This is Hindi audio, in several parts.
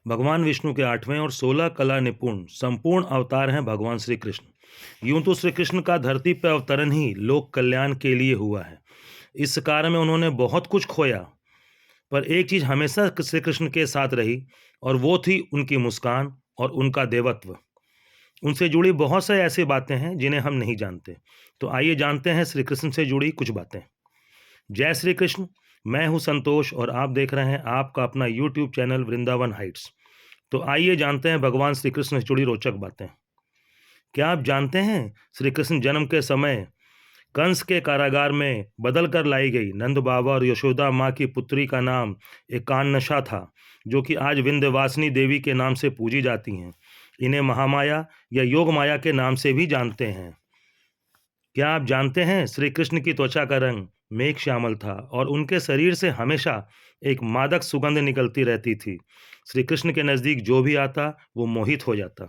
भगवान विष्णु के 8वें और 16 कला निपुण संपूर्ण अवतार हैं भगवान श्री कृष्ण। यूं तो श्री कृष्ण का धरती पर अवतरण ही लोक कल्याण के लिए हुआ है। इस कार्य में उन्होंने बहुत कुछ खोया, पर एक चीज हमेशा श्री कृष्ण के साथ रही और वो थी उनकी मुस्कान और उनका देवत्व। उनसे जुड़ी बहुत से ऐसी बातें हैं जिन्हें हम नहीं जानते। तो आइए जानते हैं श्री कृष्ण से जुड़ी कुछ बातें। जय श्री कृष्ण। मैं हूं संतोष और आप देख रहे हैं आपका अपना यूट्यूब चैनल वृंदावन हाइट्स। तो आइए जानते हैं भगवान श्री कृष्ण से जुड़ी रोचक बातें। क्या आप जानते हैं श्री कृष्ण जन्म के समय कंस के कारागार में बदल कर लाई गई नंद बाबा और यशोदा माँ की पुत्री का नाम एकान्नशा था, जो कि आज विंध्यवासिनी देवी के नाम से पूजी जाती हैं। इन्हें महामाया या योग माया के नाम से भी जानते हैं। क्या आप जानते हैं श्री कृष्ण की त्वचा का रंग मेघ श्यामल था और उनके शरीर से हमेशा एक मादक सुगंध निकलती रहती थी। श्री कृष्ण के नज़दीक जो भी आता वो मोहित हो जाता।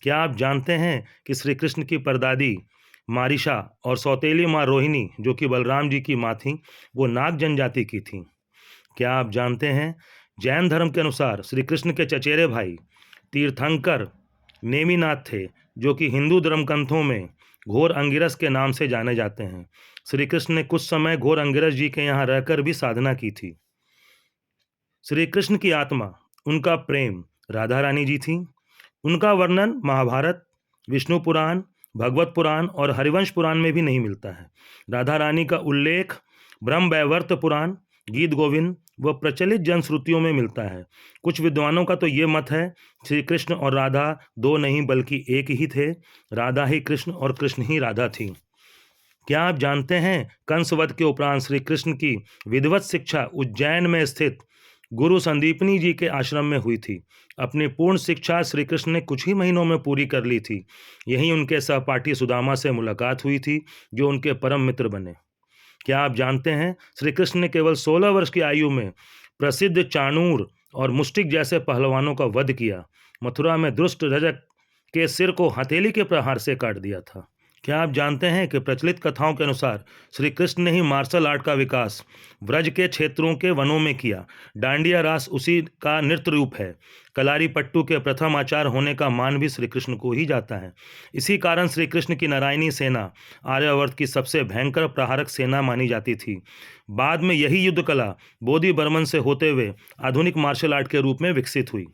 क्या आप जानते हैं कि श्री कृष्ण की परदादी मारिशा और सौतेली माँ रोहिणी, जो कि बलराम जी की माँ थीं, वो नाग जनजाति की थीं। क्या आप जानते हैं जैन धर्म के अनुसार श्री कृष्ण के चचेरे भाई तीर्थंकर नेमिनाथ थे, जो कि हिंदू धर्म ग्रंथों में घोर अंगिरस के नाम से जाने जाते हैं। श्री कृष्ण ने कुछ समय घोर अंगिरस जी के यहाँ रहकर भी साधना की थी। श्री कृष्ण की आत्मा, उनका प्रेम राधा रानी जी थी। उनका वर्णन महाभारत, विष्णु पुराण, भगवत पुराण और हरिवंश पुराण में भी नहीं मिलता है। राधा रानी का उल्लेख ब्रह्म वैवर्त पुराण, गीत गोविंद व प्रचलित जनश्रुतियों में मिलता है। कुछ विद्वानों का तो ये मत है श्री कृष्ण और राधा दो नहीं बल्कि एक ही थे। राधा ही कृष्ण और कृष्ण ही राधा थी। क्या आप जानते हैं कंसवध के उपरांत श्री कृष्ण की विधिवत शिक्षा उज्जैन में स्थित गुरु संदीपनी जी के आश्रम में हुई थी। अपनी पूर्ण शिक्षा श्री कृष्ण ने कुछ ही महीनों में पूरी कर ली थी। यहीं उनके सहपाठी सुदामा से मुलाकात हुई थी, जो उनके परम मित्र बने। क्या आप जानते हैं श्री कृष्ण ने केवल 16 वर्ष की आयु में प्रसिद्ध चाणूर और मुष्टिक जैसे पहलवानों का वध किया। मथुरा में दुष्ट रजक के सिर को हथेली के प्रहार से काट दिया था। क्या आप जानते हैं कि प्रचलित कथाओं के अनुसार श्री कृष्ण ने ही मार्शल आर्ट का विकास व्रज के क्षेत्रों के वनों में किया। डांडिया रास उसी का नृत्य रूप है। कलारी पट्टू के प्रथम आचार्य होने का मान भी श्री कृष्ण को ही जाता है। इसी कारण श्री कृष्ण की नारायणी सेना आर्यावर्त की सबसे भयंकर प्रहारक सेना मानी जाती थी। बाद में यही युद्ध कला बोधि बर्मन से होते हुए आधुनिक मार्शल आर्ट के रूप में विकसित हुई।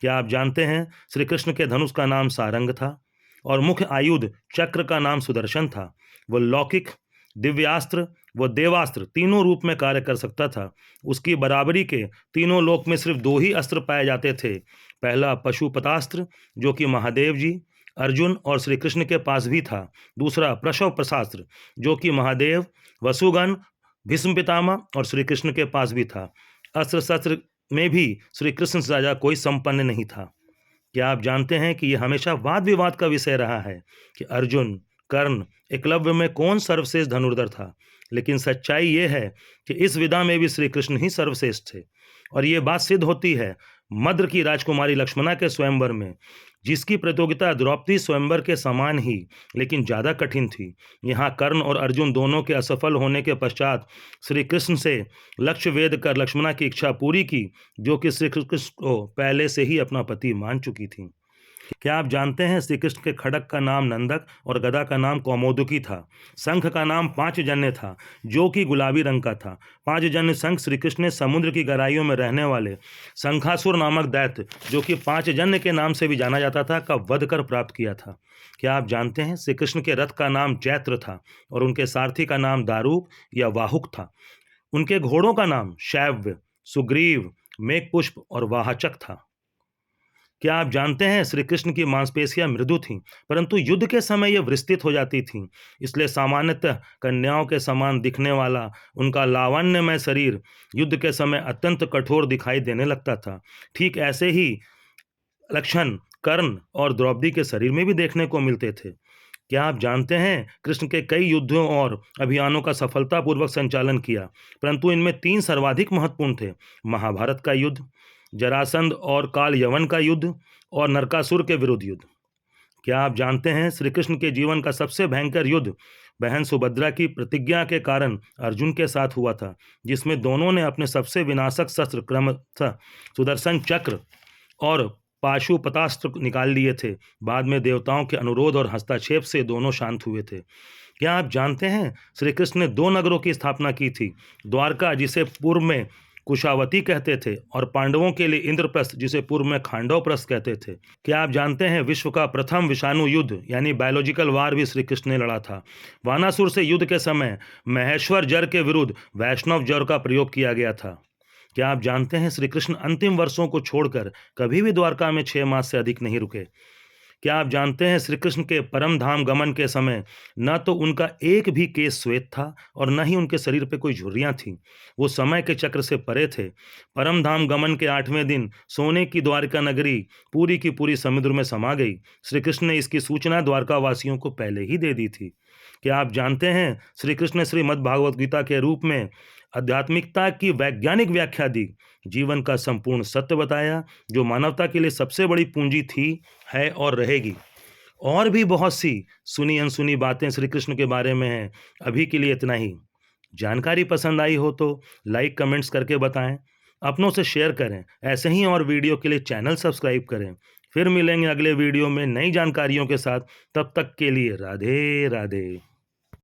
क्या आप जानते हैं श्री कृष्ण के धनुष का नाम सारंग था और मुख्य आयुध चक्र का नाम सुदर्शन था। वह लौकिक, दिव्यास्त्र व देवास्त्र तीनों रूप में कार्य कर सकता था। उसकी बराबरी के तीनों लोक में सिर्फ दो ही अस्त्र पाए जाते थे। पहला पशुपतास्त्र, जो कि महादेव जी, अर्जुन और श्री कृष्ण के पास भी था। दूसरा प्रशव प्रशास्त्र, जो कि महादेव, वसुगण, भीष्म पितामह और श्री कृष्ण के पास भी था। अस्त्र शस्त्र में भी श्री कृष्ण से राजा कोई संपन्न नहीं था। क्या आप जानते हैं कि यह हमेशा वाद विवाद का विषय रहा है कि अर्जुन, कर्ण, एकलव्य में कौन सर्वश्रेष्ठ धनुर्धर था। लेकिन सच्चाई यह है कि इस विधा में भी श्री कृष्ण ही सर्वश्रेष्ठ थे। और ये बात सिद्ध होती है मद्र की राजकुमारी लक्ष्मणा के स्वयंवर में, जिसकी प्रतियोगिता द्रौपदी स्वयंवर के समान ही लेकिन ज़्यादा कठिन थी। यहाँ कर्ण और अर्जुन दोनों के असफल होने के पश्चात श्री कृष्ण से लक्ष्य वेध कर लक्ष्मणा की इच्छा पूरी की, जो कि श्री कृष्ण को पहले से ही अपना पति मान चुकी थी। क्या आप जानते हैं श्री कृष्ण के खड्ग का नाम नंदक और गदा का नाम कौमोदकी था। शंख का नाम पांचजन्य था, जो कि गुलाबी रंग का था। पांचजन्य शंख श्री कृष्ण ने समुद्र की गहराइयों में रहने वाले शंखासुर नामक दैत्य, जो कि पांचजन्य के नाम से भी जाना जाता था, का वध कर प्राप्त किया था। क्या आप जानते हैं श्री कृष्ण के रथ का नाम जैत्र था और उनके सारथी का नाम दारूक या वाहुक था। उनके घोड़ों का नाम शैव्य, सुग्रीव, मेघपुष्प और वाहचक था। क्या आप जानते हैं श्री कृष्ण की मांसपेशियां मृदु थीं, परंतु युद्ध के समय ये विस्तृत हो जाती थीं। इसलिए सामान्यतः कन्याओं के समान दिखने वाला उनका लावण्यमय शरीर युद्ध के समय अत्यंत कठोर दिखाई देने लगता था। ठीक ऐसे ही लक्षण कर्ण और द्रौपदी के शरीर में भी देखने को मिलते थे। क्या आप जानते हैं कृष्ण के कई युद्धों और अभियानों का सफलतापूर्वक संचालन किया, परंतु इनमें 3 सर्वाधिक महत्वपूर्ण थे। महाभारत का युद्ध, जरासंध और काल यवन का युद्ध और नरकासुर के विरुद्ध युद्ध। क्या आप जानते हैं श्री कृष्ण के जीवन का सबसे भयंकर युद्ध बहन सुभद्रा की प्रतिज्ञा के कारण अर्जुन के साथ हुआ था, जिसमें दोनों ने अपने सबसे विनाशक शस्त्र क्रमशः सुदर्शन चक्र और पाशुपतास्त्र निकाल लिए थे। बाद में देवताओं के अनुरोध और हस्तक्षेप से दोनों शांत हुए थे। क्या आप जानते हैं श्री कृष्ण ने 2 नगरों की स्थापना की थी, द्वारका जिसे पूर्व में कुशावती कहते थे, और पांडवों के लिए इंद्रप्रस्थ जिसे पूर्व में खांडवप्रस्थ कहते थे। क्या आप जानते हैं विश्व का प्रथम विषाणु युद्ध यानी बायोलॉजिकल वार भी श्री कृष्ण ने लड़ा था। वानासुर से युद्ध के समय महेश्वर जर के विरुद्ध वैष्णव जर का प्रयोग किया गया था। क्या आप जानते हैं श्री कृष्ण अंतिम वर्षों को छोड़कर कभी भी द्वारका में 6 मास से अधिक नहीं रुके। क्या आप जानते हैं श्री कृष्ण के परम धाम गमन के समय न तो उनका एक भी केस श्वेत था और न ही उनके शरीर पे कोई झुर्रियां थीं। वो समय के चक्र से परे थे। परम धाम गमन के 8वें दिन सोने की द्वारका नगरी पूरी की पूरी समुद्र में समा गई। श्री कृष्ण ने इसकी सूचना द्वारका वासियों को पहले ही दे दी थी। क्या आप जानते हैं श्री कृष्ण ने श्रीमद् भागवत गीता के रूप में आध्यात्मिकता की वैज्ञानिक व्याख्या दी, जीवन का संपूर्ण सत्य बताया, जो मानवता के लिए सबसे बड़ी पूंजी थी, है और रहेगी। और भी बहुत सी सुनी अनसुनी बातें श्री कृष्ण के बारे में हैं। अभी के लिए इतना ही। जानकारी पसंद आई हो तो लाइक कमेंट्स करके बताएं, अपनों से शेयर करें। ऐसे ही और वीडियो के लिए चैनल सब्सक्राइब करें। फिर मिलेंगे अगले वीडियो में नई जानकारियों के साथ। तब तक के लिए राधे राधे।